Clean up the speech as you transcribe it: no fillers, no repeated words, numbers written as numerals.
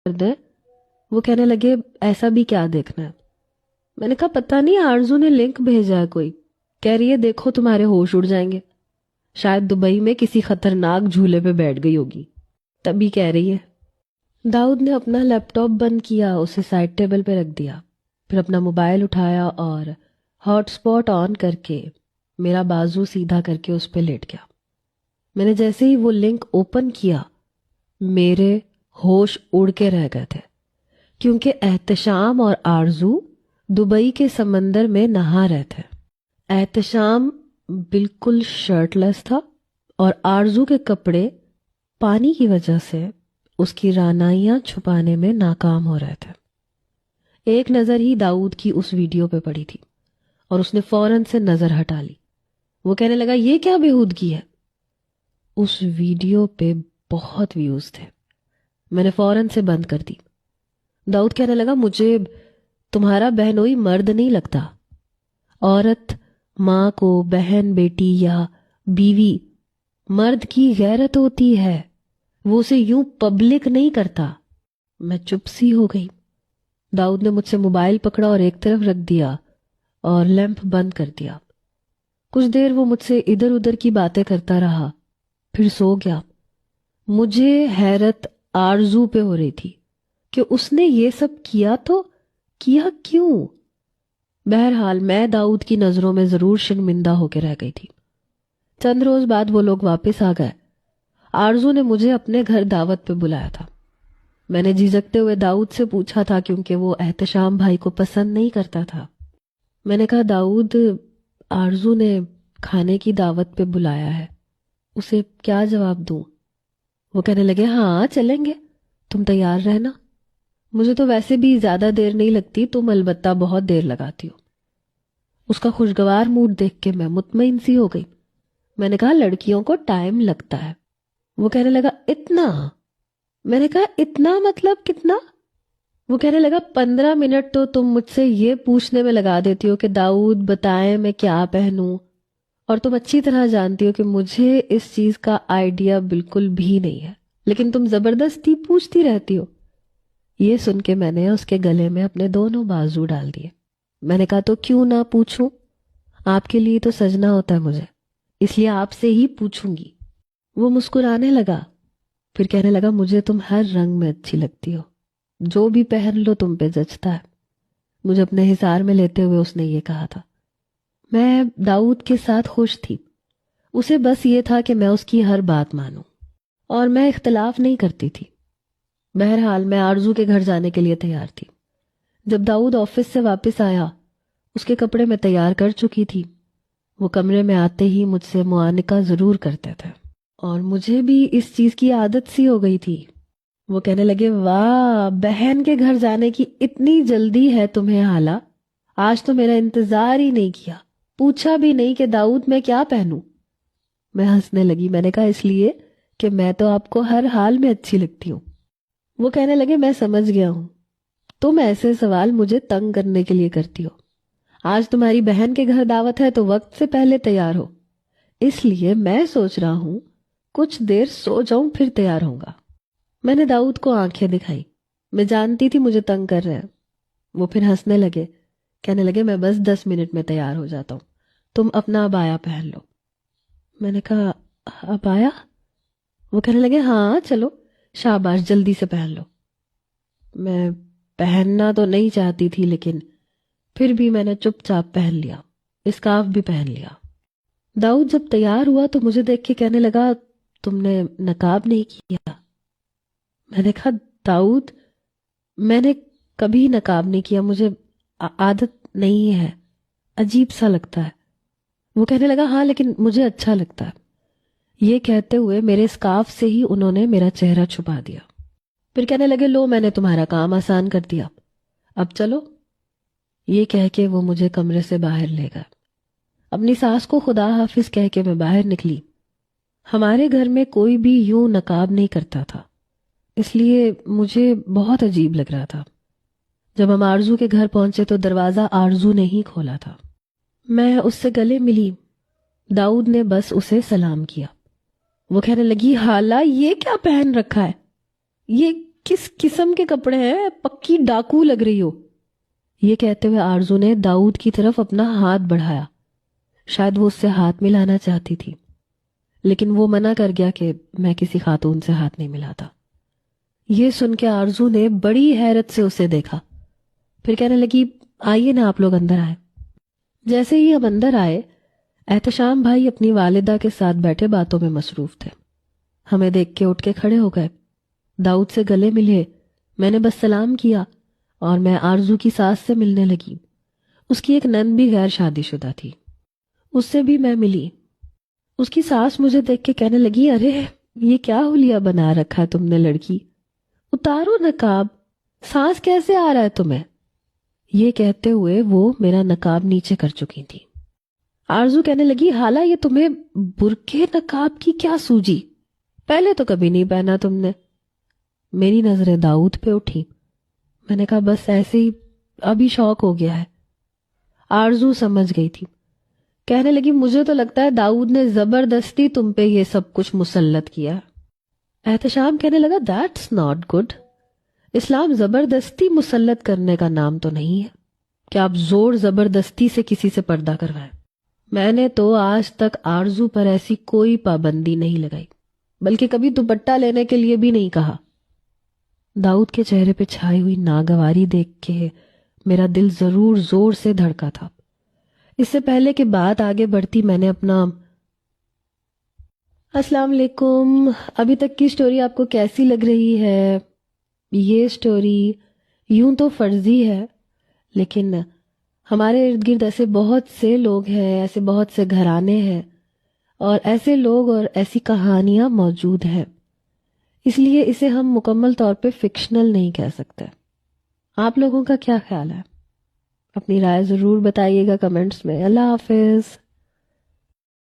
کر دیں۔ وہ کہنے لگے ایسا بھی کیا دیکھنا ہے؟ میں نے کہا پتہ نہیں، آرزو نے لنک بھیجا ہے کوئی، کہہ رہی ہے دیکھو تمہارے ہوش اڑ جائیں گے، شاید دبئی میں کسی خطرناک جھولے پہ بیٹھ گئی ہوگی تبھی کہہ رہی ہے۔ داؤد نے اپنا لیپ ٹاپ بند کیا، اسے سائڈ ٹیبل پہ رکھ دیا، پھر اپنا موبائل اٹھایا اور ہاٹ سپاٹ آن کر کے میرا بازو سیدھا کر کے اس پہ لیٹ گیا۔ میں نے جیسے ہی وہ لنک اوپن کیا میرے ہوش اڑ کے رہ گئے تھے، کیونکہ احتشام اور آرزو دبئی کے سمندر میں نہا رہے تھے۔ احتشام بالکل شرٹ لیس تھا اور آرزو کے کپڑے پانی کی وجہ سے اس کی رانائیاں چھپانے میں ناکام ہو رہے تھے۔ ایک نظر ہی داؤد کی اس ویڈیو پہ پڑی تھی اور اس نے فوراً سے نظر ہٹا لی۔ وہ کہنے لگا یہ کیا بےہودگی ہے؟ اس ویڈیو پہ بہت ویوز تھے۔ میں نے فوراً سے بند کر دی۔ داؤد کہنے لگا مجھے تمہارا بہنوئی مرد نہیں لگتا۔ عورت ماں کو، بہن، بیٹی یا بیوی، مرد کی غیرت ہوتی ہے، وہ اسے یوں پبلک نہیں کرتا۔ میں چپ سی ہو گئی۔ داؤد نے مجھ سے موبائل پکڑا اور ایک طرف رکھ دیا اور لیمپ بند کر دیا۔ کچھ دیر وہ مجھ سے ادھر ادھر کی باتیں کرتا رہا، پھر سو گیا۔ مجھے حیرت آرزو پہ ہو رہی تھی کہ اس نے یہ سب کیا تو کیا کیوں؟ بہرحال میں داؤد کی نظروں میں ضرور شرمندہ ہو کے رہ گئی تھی۔ چند روز بعد وہ لوگ واپس آ گئے۔ آرزو نے مجھے اپنے گھر دعوت پہ بلایا تھا۔ میں نے جھجکتے ہوئے داؤد سے پوچھا تھا کیونکہ وہ احتشام بھائی کو پسند نہیں کرتا تھا۔ میں نے کہا داؤد، آرزو نے کھانے کی دعوت پہ بلایا ہے، اسے کیا جواب دوں؟ وہ کہنے لگے ہاں چلیں گے، تم تیار رہنا، مجھے تو ویسے بھی زیادہ دیر نہیں لگتی، تم البتہ بہت دیر لگاتی ہو۔ اس کا خوشگوار موڈ دیکھ کے میں مطمئن سی ہو گئی۔ میں نے کہا لڑکیوں کو ٹائم لگتا ہے۔ وہ کہنے لگا اتنا؟ میں نے کہا اتنا مطلب کتنا؟ وہ کہنے لگا 15 منٹ تو تم مجھ سے یہ پوچھنے میں لگا دیتی ہو کہ داؤد بتائیں میں کیا پہنوں، اور تم اچھی طرح جانتی ہو کہ مجھے اس چیز کا آئیڈیا بالکل بھی نہیں ہے، لیکن تم زبردستی پوچھتی رہتی ہو۔ یہ سن کے میں نے اس کے گلے میں اپنے دونوں بازو ڈال دیے۔ میں نے کہا تو کیوں نہ پوچھوں، آپ کے لیے تو سجنا ہوتا ہے مجھے، اس لیے آپ سے ہی پوچھوں گی۔ وہ مسکرانے لگا، پھر کہنے لگا مجھے تم ہر رنگ میں اچھی لگتی ہو، جو بھی پہن لو تم پہ جچتا ہے۔ مجھے اپنے حصار میں لیتے ہوئے اس نے یہ کہا تھا۔ میں داؤد کے ساتھ خوش تھی، اسے بس یہ تھا کہ میں اس کی ہر بات مانوں، اور میں اختلاف نہیں کرتی تھی۔ بہرحال میں آرزو کے گھر جانے کے لیے تیار تھی۔ جب داؤد آفس سے واپس آیا، اس کے کپڑے میں تیار کر چکی تھی۔ وہ کمرے میں آتے ہی مجھ سے معانقہ ضرور کرتے تھے، اور مجھے بھی اس چیز کی عادت سی ہو گئی تھی۔ وہ کہنے لگے واہ، بہن کے گھر جانے کی اتنی جلدی ہے تمہیں حالا، آج تو میرا انتظار ہی نہیں کیا، پوچھا بھی نہیں کہ داؤد میں کیا پہنوں۔ میں ہنسنے لگی۔ میں نے کہا اس لیے کہ میں تو آپ کو ہر حال میں اچھی لگتی ہوں۔ وہ کہنے لگے میں سمجھ گیا ہوں، تم ایسے سوال مجھے تنگ کرنے کے لیے کرتی ہو۔ آج تمہاری بہن کے گھر دعوت ہے تو وقت سے پہلے تیار ہو، اس لیے میں سوچ رہا ہوں کچھ دیر سو جاؤں پھر تیار ہوں گا۔ میں نے داؤد کو آنکھیں دکھائی، میں جانتی تھی مجھے تنگ کر رہے ہیں۔ وہ پھر ہنسنے لگے، کہنے لگے میں بس 10 منٹ میں تیار ہو جاتا ہوں، تم اپنا عبایا پہن لو۔ میں نے کہا عبایا؟ وہ کہنے لگے ہاں چلو شاباش جلدی سے پہن لو۔ میں پہننا تو نہیں چاہتی تھی، لیکن پھر بھی میں نے چپ چاپ پہن لیا، اسکارف بھی پہن لیا۔ داؤد جب تیار ہوا تو مجھے دیکھ کے کہنے لگا تم نے نقاب نہیں کیا۔ میں نے کہا داؤد میں نے کبھی نقاب نہیں کیا، مجھے عادت نہیں ہے، عجیب سا لگتا ہے۔ وہ کہنے لگا ہاں لیکن مجھے اچھا لگتا ہے۔ یہ کہتے ہوئے میرے اسکارف سے ہی انہوں نے میرا چہرہ چھپا دیا۔ پھر کہنے لگے لو میں نے تمہارا کام آسان کر دیا، اب چلو۔ یہ کہہ کے وہ مجھے کمرے سے باہر لے گئے۔ اپنی ساس کو خدا حافظ کہہ کے میں باہر نکلی۔ ہمارے گھر میں کوئی بھی یوں نقاب نہیں کرتا تھا، اس لیے مجھے بہت عجیب لگ رہا تھا۔ جب ہم آرزو کے گھر پہنچے تو دروازہ آرزو نے ہی کھولا تھا۔ میں اس سے گلے ملی، داؤد نے بس اسے سلام کیا۔ وہ کہنے لگی حالا یہ کیا پہن رکھا ہے، یہ کس قسم کے کپڑے ہیں، پکی ڈاکو لگ رہی ہو۔ یہ کہتے ہوئے آرزو نے داؤد کی طرف اپنا ہاتھ بڑھایا، شاید وہ اس سے ہاتھ ملانا چاہتی تھی، لیکن وہ منع کر گیا کہ میں کسی خاتون سے ہاتھ نہیں ملاتا۔ یہ سن کے آرزو نے بڑی حیرت سے اسے دیکھا، پھر کہنے لگی آئیے نا آپ لوگ اندر آئے۔ جیسے ہی ہم اندر آئے، احتشام بھائی اپنی والدہ کے ساتھ بیٹھے باتوں میں مصروف تھے۔ ہمیں دیکھ کے اٹھ کے کھڑے ہو گئے، داؤد سے گلے ملے، میں نے بس سلام کیا اور میں آرزو کی ساس سے ملنے لگی۔ اس کی ایک نند بھی غیر شادی شدہ تھی، اس سے بھی میں ملی۔ اس کی ساس مجھے دیکھ کے کہنے لگی ارے یہ کیا حلیہ بنا رکھا ہے تم نے لڑکی، اتارو نقاب، سانس کیسے آ رہا ہے تمہیں؟ یہ کہتے ہوئے وہ میرا نقاب نیچے کر چکی تھی۔ آرزو کہنے لگی حالہ یہ تمہیں برقعے نقاب کی کیا سوجی، پہلے تو کبھی نہیں پہنا تم نے۔ میری نظریں داؤد پہ اٹھی، میں نے کہا بس ایسے ہی ابھی شوق ہو گیا ہے۔ آرزو سمجھ گئی تھی، کہنے لگی مجھے تو لگتا ہے داؤد نے زبردستی تم پہ یہ سب کچھ مسلط کیا۔ احتشام کہنے لگا دیٹس ناٹ گڈ، اسلام زبردستی مسلط کرنے کا نام تو نہیں ہے کہ آپ زور زبردستی سے کسی سے پردہ کروائیں۔ میں نے تو آج تک آرزو پر ایسی کوئی پابندی نہیں لگائی، بلکہ کبھی دوپٹہ لینے کے لیے بھی نہیں کہا۔ داؤد کے چہرے پہ چھائی ہوئی ناگواری دیکھ کے میرا دل ضرور زور سے دھڑکا تھا۔ اس سے پہلے کہ بات آگے بڑھتی میں نے اپنا السلام علیکم، ابھی تک کی سٹوری آپ کو کیسی لگ رہی ہے؟ یہ سٹوری یوں تو فرضی ہے، لیکن ہمارے ارد گرد ایسے بہت سے لوگ ہیں، ایسے بہت سے گھرانے ہیں اور ایسے لوگ اور ایسی کہانیاں موجود ہیں، اس لیے اسے ہم مکمل طور پہ فکشنل نہیں کہہ سکتے۔ آپ لوگوں کا کیا خیال ہے؟ اپنی رائے ضرور بتائیے گا کمنٹس میں۔ اللہ حافظ۔